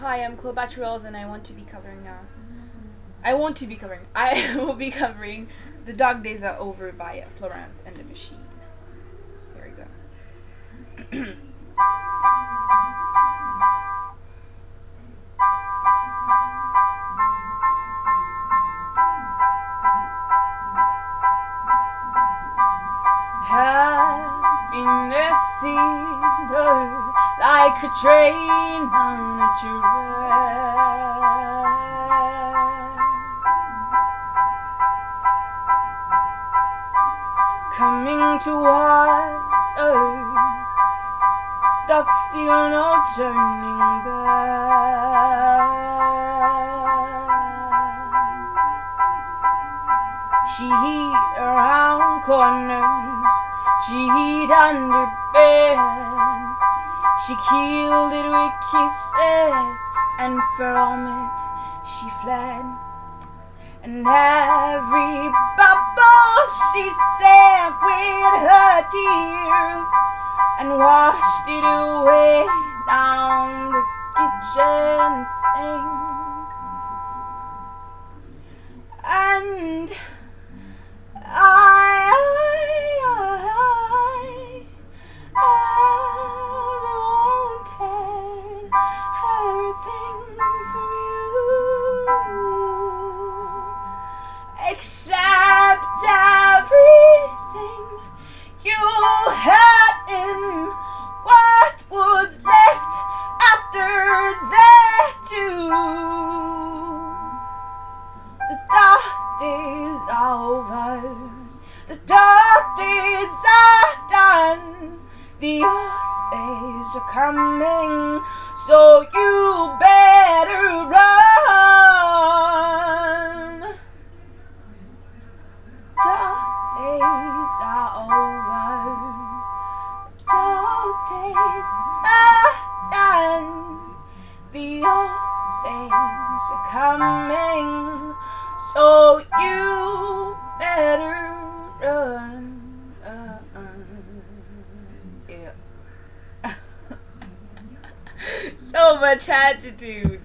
Hi, I'm Cleopatra Wells, and I will be covering The Dog Days Are Over by Florence and the Machine. Here we go. Happiness seemed like a train on a track, coming towards us, stuck still, no turning back. She hid around corners, she hid under bed, she killed it with kisses, and from it she fled. And every bubble she sank with her tears, and washed it away down the kitchen sink. And I wanted everything from you, except everything you had in what was left after that too. The dark days are over, the dark days are done, the Osseys are coming, so you better run. Dark days are over, dark days are done, the Osseys are coming, so you better run. Yeah. So much had to do.